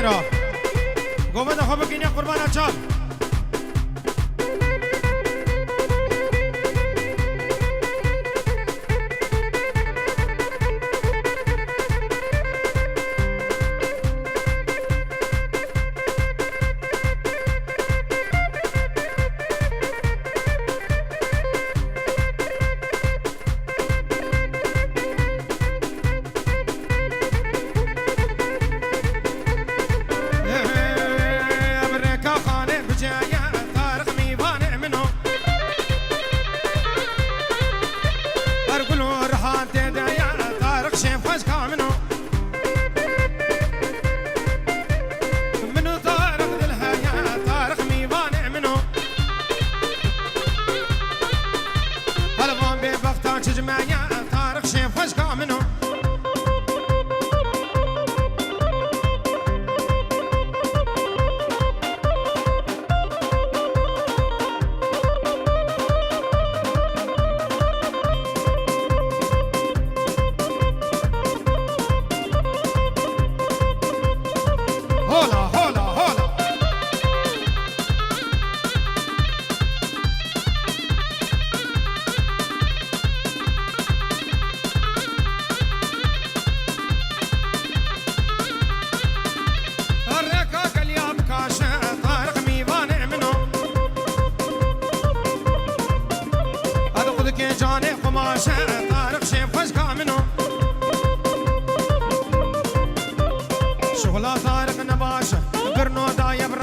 میرا گوبند خوب بگین یا قربان اچال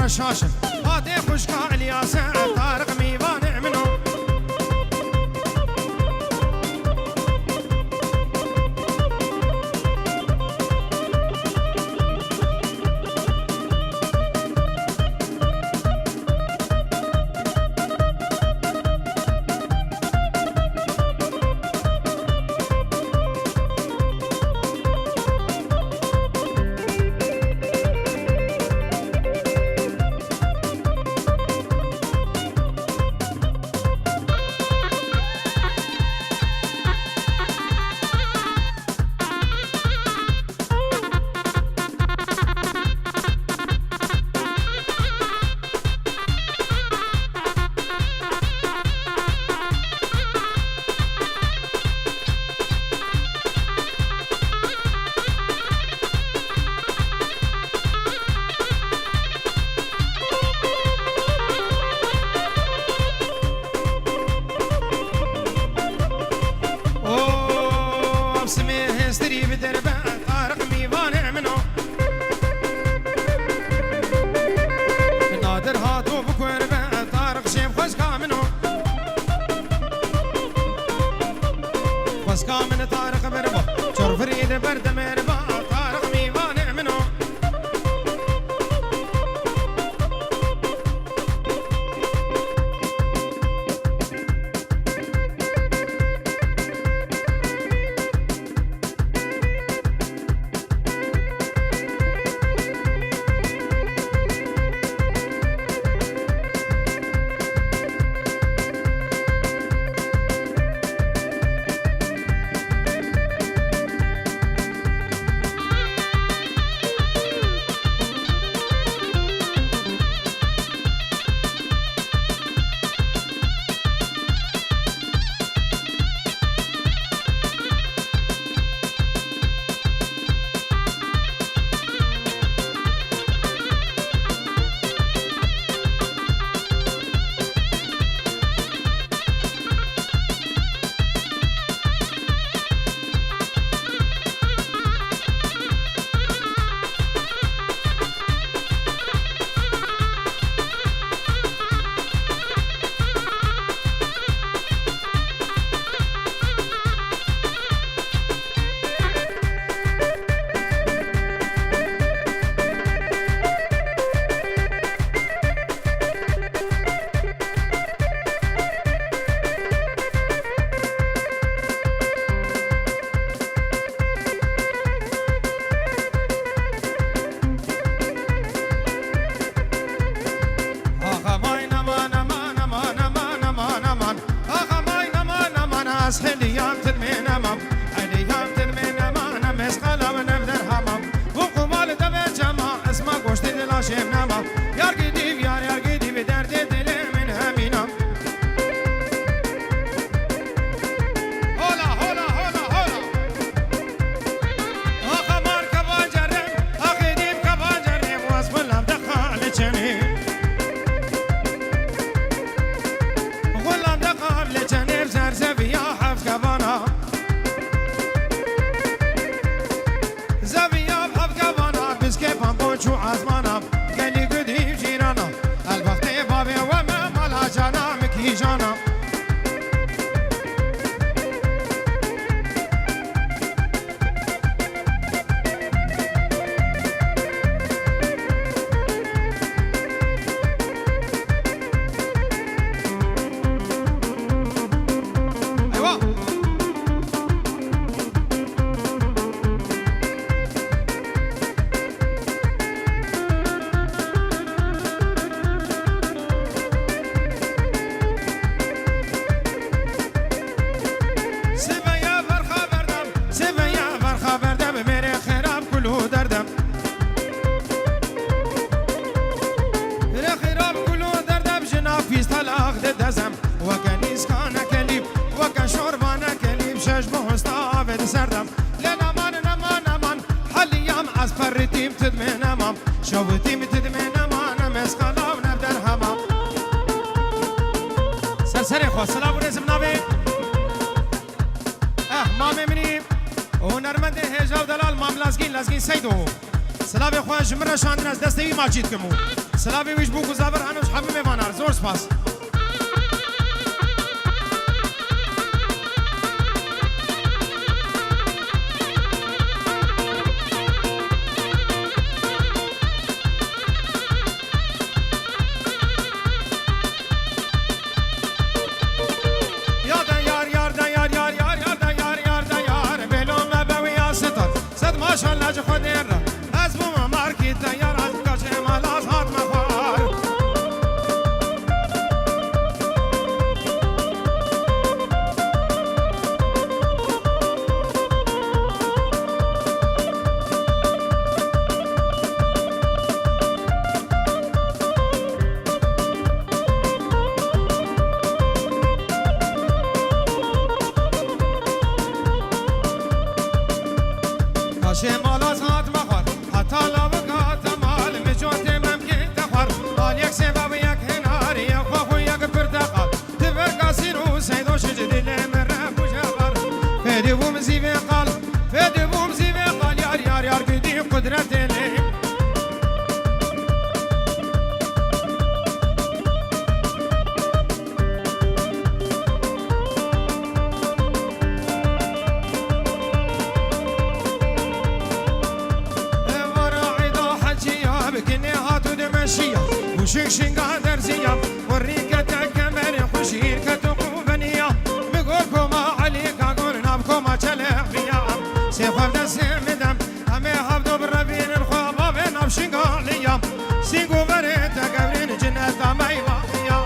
شاشن هادي خشكا الياسا طارق ميوان منو کی جانم شوتیم تدمن امان مسخلاو نبدر همام سرسری خواست سلام و رزم نابی مامه منی هنرمند هجاو دلال مام لازگین سیدو سلام خواهش مرا شاندن از دستوی ماجید کمو سلام ویش بو گزاور هنوش حبیب وانار زور سپاس شمال از هات مخور حتی لابکات مال مجوت ممکن تخور آل یک سبب یک هناری یک خواه و یک پرتقال تبر کسی رو سیدو شجدی لمره بجبر فیدی بوم زیوه قال فیدی بوم زیوه قال یار یار یار گدی قدرت لیم وشيشين قادر زيام وريكتك كمر خشير كتقو بنيا بقولكما عليك اقول نابكما تلح بيام سيخوف دسم دم همي حفظو بالربين الخوابا بين ابشين قاليام سيقو بريتا قبرين جنة ما يباقيا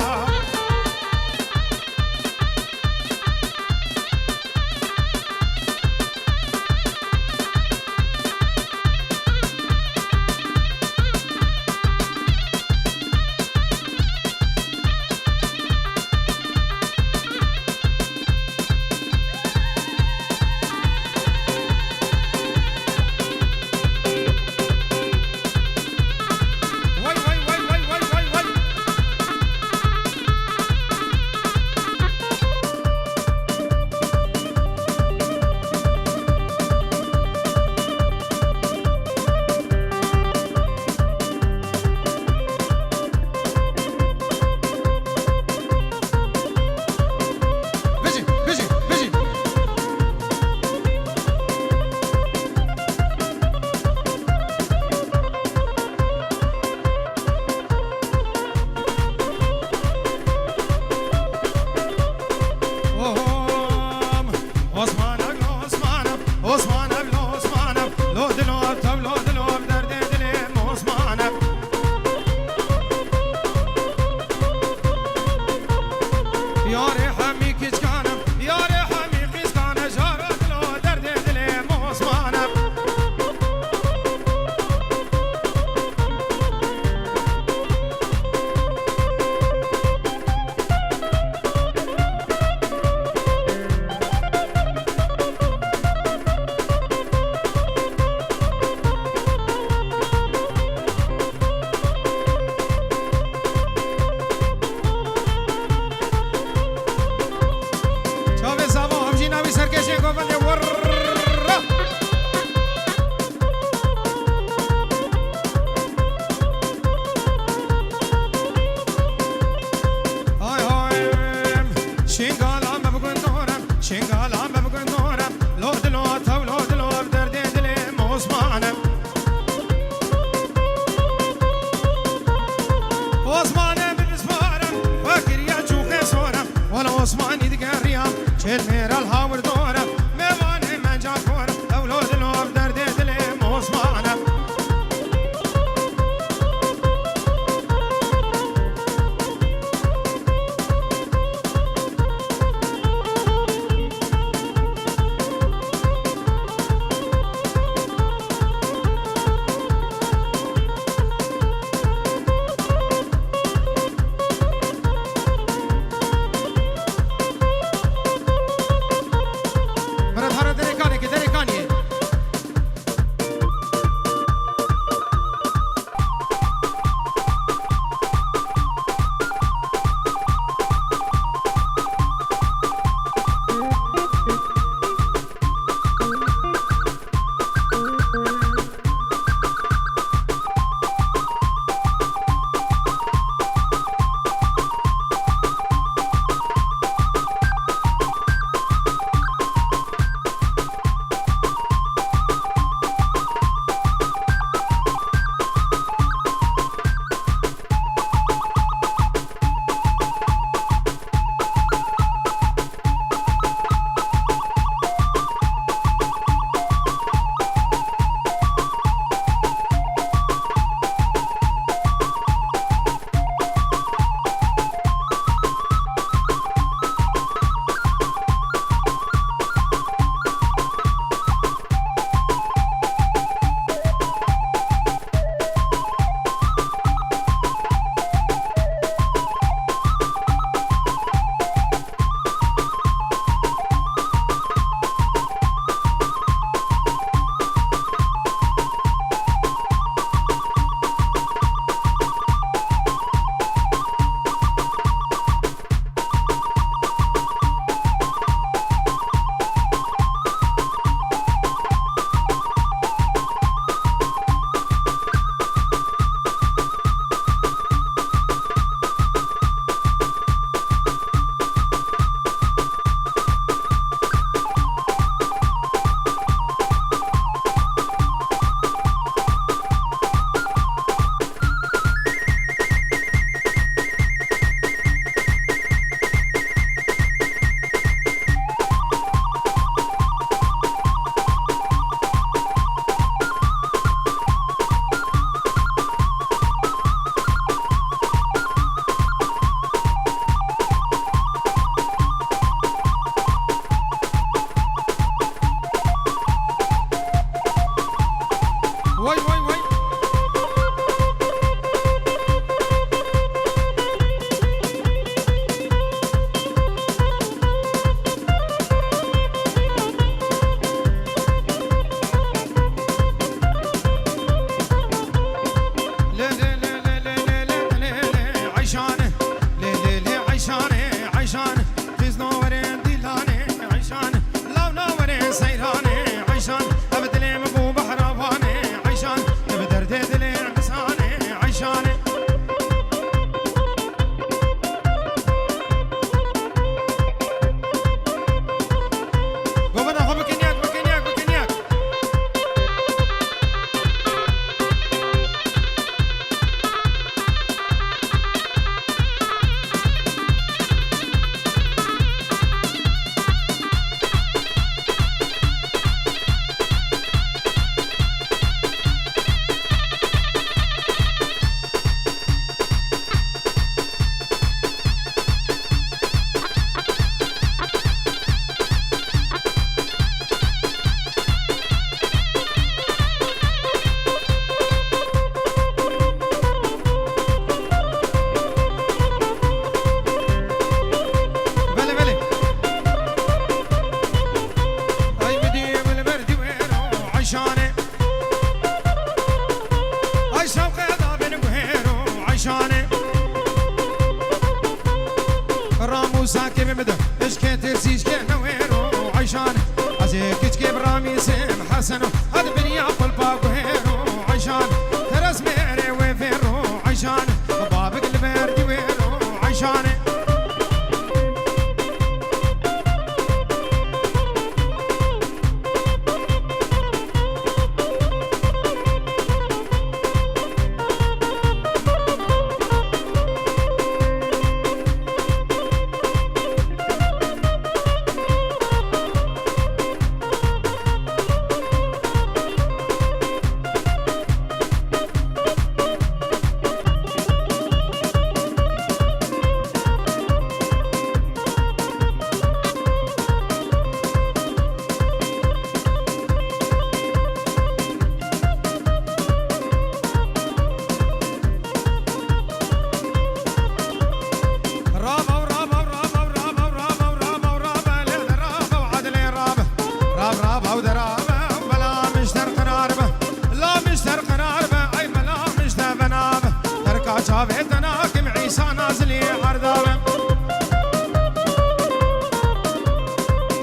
شنقالا ما بقول دورم شنقالا ما بقول دورم لو دلو تو لو دلو بدرد دلي عثمانم عثمانم بالسفارم فكر يا جوخي صورم ولا عثماني دقريام شيل مير الهاور دورم ميواني من جاكورم تو لو دلو بدرد دلي عثمانم ساكن مدى ايش كنت تسيج كنا وينو عيشان عزيك كيف رامي سيم حسنو هذا بني اقل باكو هيرو عيشان ترس ميري وفيرو عيشان بابك البرد ويرو عيشان عيسى نازلي عرداوي